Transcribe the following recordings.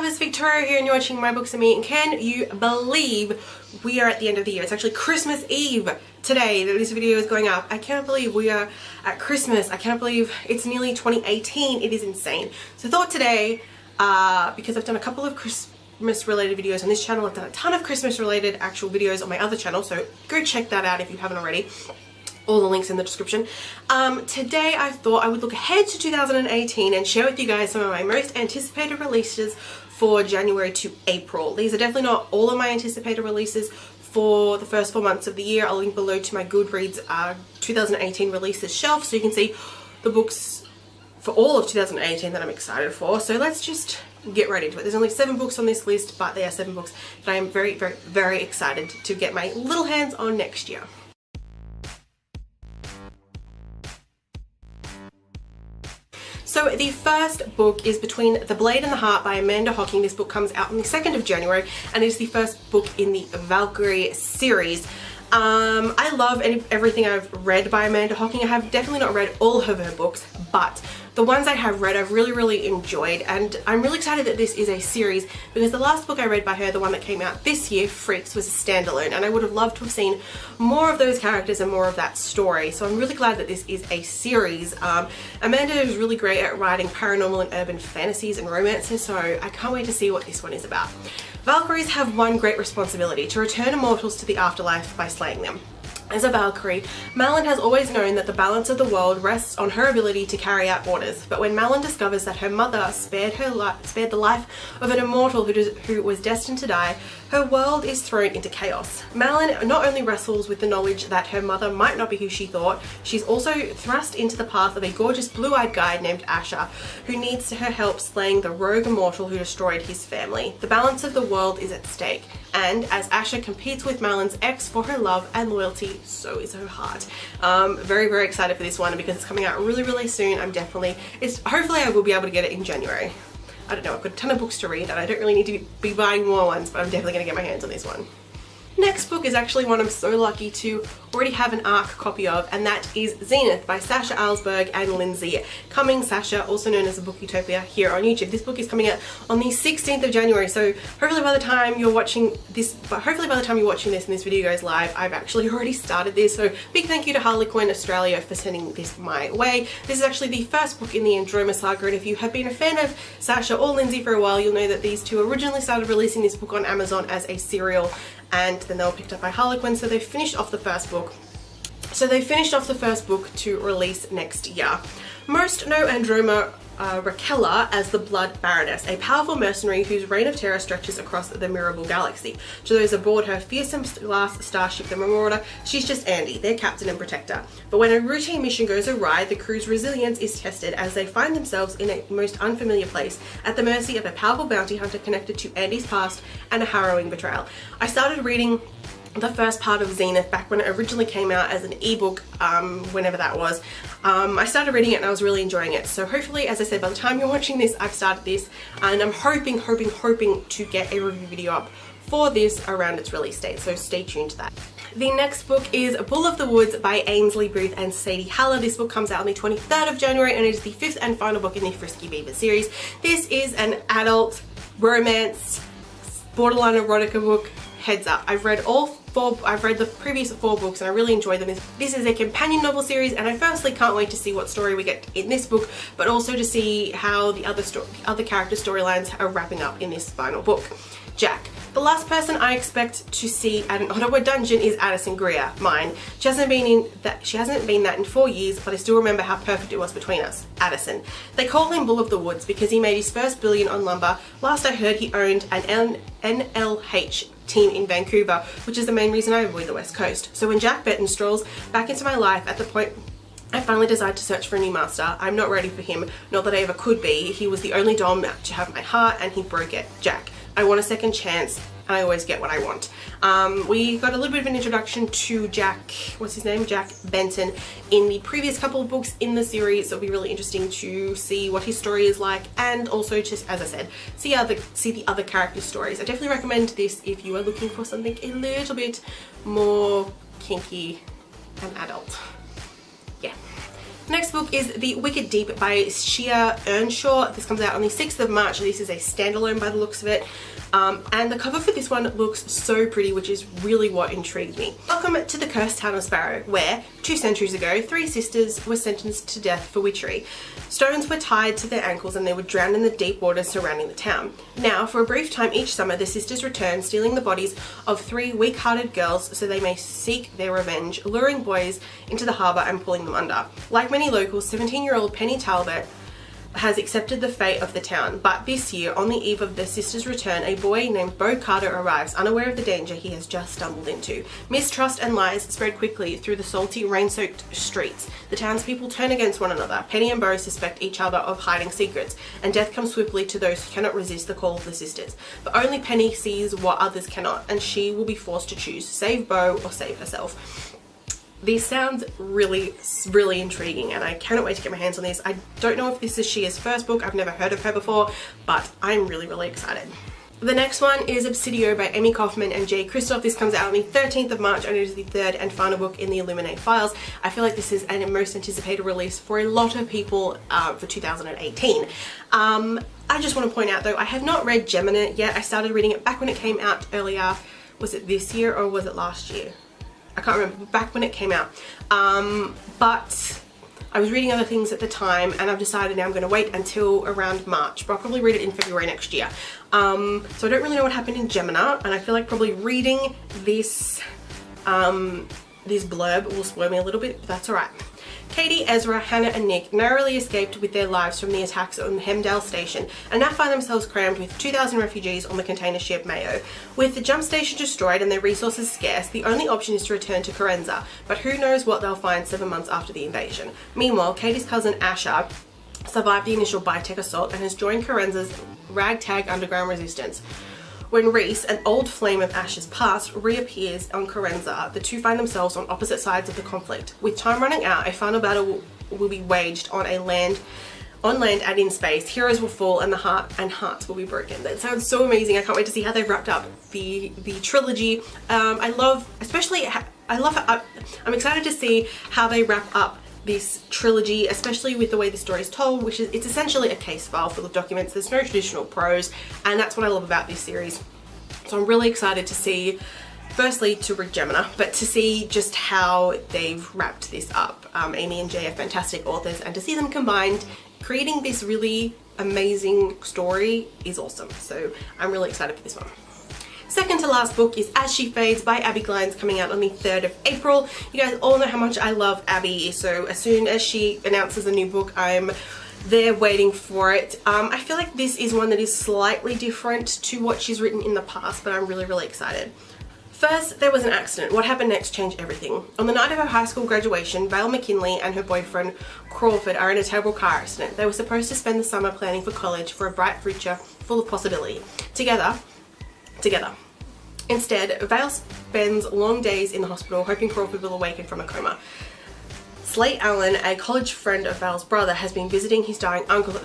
it's Victoria here and you're watching My Books and Me, and can you believe we are at the end of the year? It's actually Christmas Eve today that this video is going up. I cannot believe we are at Christmas. I cannot believe it's nearly 2018. It is insane. So I thought today, because I've done a couple of Christmas related videos on this channel, I've done a ton of Christmas related actual videos on my other channel, so go check that out if you haven't already. All the links in the description. Today I thought I would look ahead to 2018 and share with you guys some of my most anticipated releases for January to April. These are definitely not all of my anticipated releases for the first 4 months of the year. I'll link below to my Goodreads 2018 releases shelf so you can see the books for all of 2018 that I'm excited for. So let's just get right into it. There's only 7 books on this list, but they are 7 books that I am very excited to get my little hands on next year. So the first book is Between the Blade and the Heart by Amanda Hocking. This book comes out on the 2nd of January and is the first book in the Valkyrie series. I love everything I've read by Amanda Hocking. I have definitely not read all of her books, but the ones I have read I've really enjoyed, and I'm really excited that this is a series because the last book I read by her, the one that came out this year, Freaks, was a standalone, and I would have loved to have seen more of those characters and more of that story. So I'm really glad that this is a series. Amanda is really great at writing paranormal and urban fantasies and romances, so I can't wait to see what this one is about. Valkyries have one great responsibility: to return immortals to the afterlife by slaying them. As a Valkyrie, Malin has always known that the balance of the world rests on her ability to carry out orders, but when Malin discovers that her mother spared the life of an immortal who was destined to die, her world is thrown into chaos. Malin not only wrestles with the knowledge that her mother might not be who she thought, she's also thrust into the path of a gorgeous blue-eyed guy named Asher, who needs her help slaying the rogue immortal who destroyed his family. The balance of the world is at stake, and as Asher competes with Malin's ex for her love and loyalty, so is her heart. Very excited for this one because it's coming out really soon. Hopefully I will be able to get it in January. I don't know, I've got a ton of books to read and I don't really need to be buying more ones, but I'm definitely going to get my hands on this one. Next book is actually one I'm so lucky to already have an ARC copy of, and that is Zenith by Sasha Alsberg and Lindsay Cumming. Sasha, also known as the Book Utopia here on YouTube. This book is coming out on the 16th of January, so hopefully by the time you're watching this and this video goes live, I've actually already started this. So big thank you to Harlequin Australia for sending this my way. This is actually the first book in the Androma saga, and if you have been a fan of Sasha or Lindsay for a while, you'll know that these two originally started releasing this book on Amazon as a serial, and then they were picked up by Harlequin, so they finished off the first book. To release next year. Most know Androma Rakella as the Blood Baroness, a powerful mercenary whose reign of terror stretches across the Mirable galaxy. To those aboard her fearsome glass starship, the Marauder, she's just Andy, their captain and protector. But when a routine mission goes awry, the crew's resilience is tested as they find themselves in a most unfamiliar place, at the mercy of a powerful bounty hunter connected to Andy's past and a harrowing betrayal. I started reading the first part of Zenith back when it originally came out as an ebook, whenever that was. I started reading it and I was really enjoying it. So hopefully, as I said, by the time you're watching this, I've started this, and I'm hoping to get a review video up for this around its release date, so stay tuned to that. The next book is Bull of the Woods by Ainsley Booth and Sadie Haller. This book comes out on the 23rd of January and it is the 5th and final book in the Frisky Beaver series. This is an adult romance, borderline erotica book. Heads up, I've read the previous 4 books and I really enjoyed them. This is a companion novel series, and I firstly can't wait to see what story we get in this book, but also to see how the other character storylines are wrapping up in this final book. Jack. The last person I expect to see at an Ottawa dungeon is Addison Greer, mine. She hasn't been that in 4 years, but I still remember how perfect it was between us. Addison. They call him Bull of the Woods because he made his first billion on lumber. Last I heard, he owned an NLH team in Vancouver, which is the main reason I avoid the West Coast. So when Jack Benton strolls back into my life at the point I finally decide to search for a new master, I'm not ready for him, not that I ever could be. He was the only dom to have my heart and he broke it. Jack. I want a second chance and I always get what I want. We got a little bit of an introduction to Jack, Jack Benton, in the previous couple of books in the series. It'll be really interesting to see what his story is like, and also just, as I said, see the other character stories. I definitely recommend this if you are looking for something a little bit more kinky and adult. Yeah. Next book is The Wicked Deep by Shea Earnshaw. This comes out on the 6th of March. This is a standalone by the looks of it. And the cover for this one looks so pretty, which is really what intrigued me. Welcome to the cursed town of Sparrow, where 2 centuries ago, 3 sisters were sentenced to death for witchery. Stones were tied to their ankles and they were drowned in the deep waters surrounding the town. Now, for a brief time each summer, the sisters return, stealing the bodies of 3 weak-hearted girls so they may seek their revenge, luring boys into the harbour and pulling them under. Like many locals, 17-year-old Penny Talbot has accepted the fate of the town, but this year, on the eve of the sisters' return, a boy named Beau Carter arrives, unaware of the danger he has just stumbled into. Mistrust and lies spread quickly through the salty, rain-soaked streets. The townspeople turn against one another. Penny and Beau suspect each other of hiding secrets, and death comes swiftly to those who cannot resist the call of the sisters. But only Penny sees what others cannot, and she will be forced to choose, save Beau or save herself. This sounds really intriguing and I cannot wait to get my hands on this. I don't know if this is Shea's first book, I've never heard of her before, but I'm really excited. The next one is Obsidian by Amy Kaufman and Jay Kristoff. This comes out on the 13th of March and it is the 3rd and final book in the Illuminate files. I feel like this is a most anticipated release for a lot of people for 2018. I just want to point out though, I have not read Gemini yet. I started reading it back when it came out earlier. Was it this year or was it last year? I can't remember, back when it came out. But I was reading other things at the time and I've decided now I'm going to wait until around March, but I'll probably read it in February next year. So I don't really know what happened in Gemini, and I feel like probably reading this, this blurb will spoil me a little bit, but that's alright. Katie, Ezra, Hannah and Nick narrowly escaped with their lives from the attacks on Hemdale Station and now find themselves crammed with 2,000 refugees on the container ship Mayo. With the jump station destroyed and their resources scarce, the only option is to return to Corenza, but who knows what they'll find 7 months after the invasion. Meanwhile, Katie's cousin Asha survived the initial Bitech assault and has joined Corenza's ragtag underground resistance. When Reese, an old flame of Ash's past, reappears on Corenza, the two find themselves on opposite sides of the conflict. With time running out, a final battle will be waged on land and in space. Heroes will fall and hearts will be broken. That sounds so amazing. I can't wait to see how they've wrapped up the trilogy. I'm excited to see how they wrap up this trilogy, especially with the way the story is told, which is, it's essentially a case file full of documents. There's no traditional prose, and that's what I love about this series. So I'm really excited to see, firstly to read Gemini, but to see just how they've wrapped this up. Amy and Jay are fantastic authors, and to see them combined creating this really amazing story is awesome. So I'm really excited for this one. Second to last book is As She Fades by Abby Glines, coming out on the 3rd of April. You guys all know how much I love Abby, so as soon as she announces a new book, I'm there waiting for it. I feel like this is one that is slightly different to what she's written in the past, but I'm really excited. First, there was an accident. What happened next changed everything. On the night of her high school graduation, Vale McKinley and her boyfriend Crawford are in a terrible car accident. They were supposed to spend the summer planning for college for a bright future full of possibility. Together. Instead, Vale spends long days in the hospital hoping Crawford will awaken from a coma. Slate Allen, a college friend of Vale's brother, has been visiting his dying uncle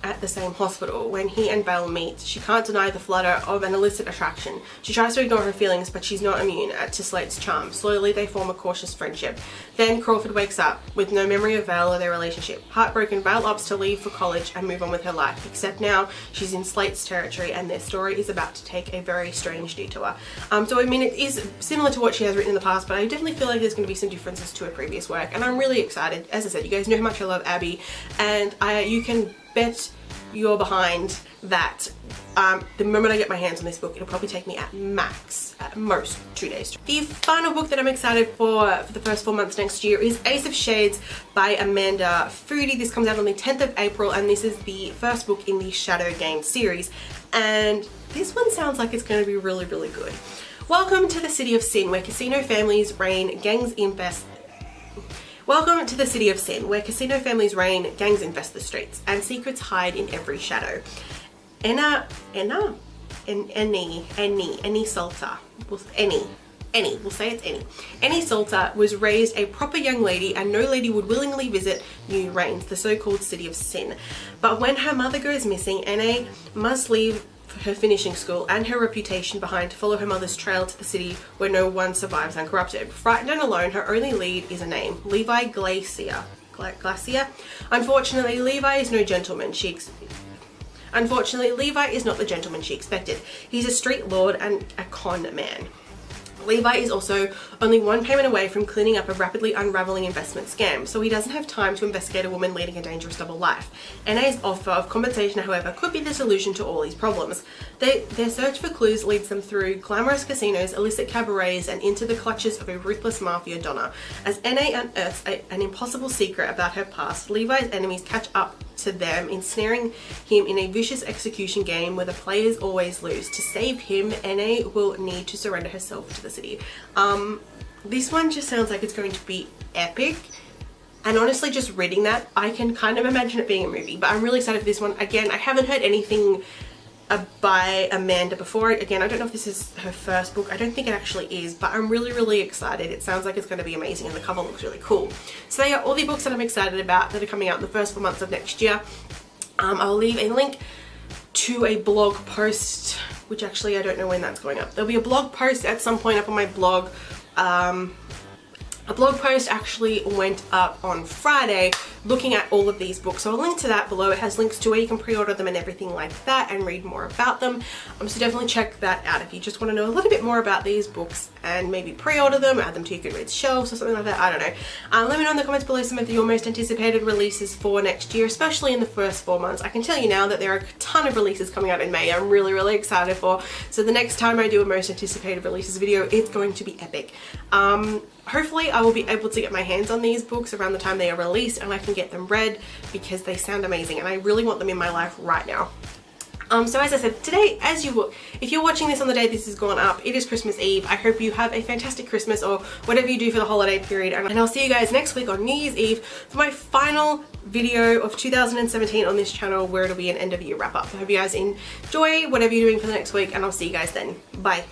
at the same hospital. When he and Vale meet, she can't deny the flutter of an illicit attraction. She tries to ignore her feelings, but she's not immune to Slate's charm. Slowly, they form a cautious friendship. Then Crawford wakes up with no memory of Vale or their relationship. Heartbroken, Vale opts to leave for college and move on with her life, except now she's in Slate's territory and their story is about to take a very strange detour. So I mean, it is similar to what she has written in the past, but I definitely feel like there's going to be some differences to her previous work, and I'm really excited. As I said, you guys know how much I love Abby, and you can bet you're behind that the moment I get my hands on this book, it'll probably take me at most 2 days. The final book that I'm excited for the first 4 months next year is Ace of Shades by Amanda Foody. This comes out on the 10th of April, and this is the first book in the Shadow Game series, and this one sounds like it's going to be really good. Welcome to the City of Sin, where casino families reign, gangs infest. Welcome to the City of Sin, where casino families reign, gangs infest the streets, and secrets hide in every shadow. Annie Salter, we'll say it's Annie. Annie Salter was raised a proper young lady, and no lady would willingly visit New Reigns, the so-called City of Sin. But when her mother goes missing, Annie must leave her finishing school and her reputation behind to follow her mother's trail to the city where no one survives uncorrupted. Frightened and alone, her only lead is a name, Levi Glacier. Glacier. Unfortunately, Levi is no gentleman. Unfortunately, Levi is not the gentleman she expected. He's a street lord and a con man. Levi is also only one payment away from cleaning up a rapidly unraveling investment scam, so he doesn't have time to investigate a woman leading a dangerous double life. NA's offer of compensation, however, could be the solution to all these problems. Their search for clues leads them through glamorous casinos, illicit cabarets, and into the clutches of a ruthless mafia donna. As NA unearths an impossible secret about her past, Levi's enemies catch up to them, ensnaring him in a vicious execution game where the players always lose. To save him, NA will need to surrender herself to the city. This one just sounds like it's going to be epic, and honestly, just reading that, I can kind of imagine it being a movie, but I'm really excited for this one. Again, I haven't heard anything by Amanda before. Again, I don't know if this is her first book. I don't think it actually is, but I'm really excited. It sounds like it's going to be amazing, and the cover looks really cool. So they are all the books that I'm excited about that are coming out in the first 4 months of next year. I'll leave a link to a blog post, which actually I don't know when that's going up. There'll be a blog post at some point up on my blog. A blog post actually went up on Friday looking at all of these books, so I'll link to that below. It has links to where you can pre-order them and everything like that and read more about them. So definitely check that out if you just want to know a little bit more about these books and maybe pre-order them, add them to your Goodreads shelves or something like that. I don't know. Let me know in the comments below some of your most anticipated releases for next year, especially in the first 4 months. I can tell you now that there are a ton of releases coming out in May I'm really excited for. So the next time I do a most anticipated releases video, it's going to be epic. Hopefully I will be able to get my hands on these books around the time they are released and I can get them read because they sound amazing and I really want them in my life right now. So as I said, today, if you're watching this on the day this has gone up, it is Christmas Eve. I hope you have a fantastic Christmas or whatever you do for the holiday period, and I'll see you guys next week on New Year's Eve for my final video of 2017 on this channel, where it'll be an end of year wrap up. I hope you guys enjoy whatever you're doing for the next week, and I'll see you guys then. Bye.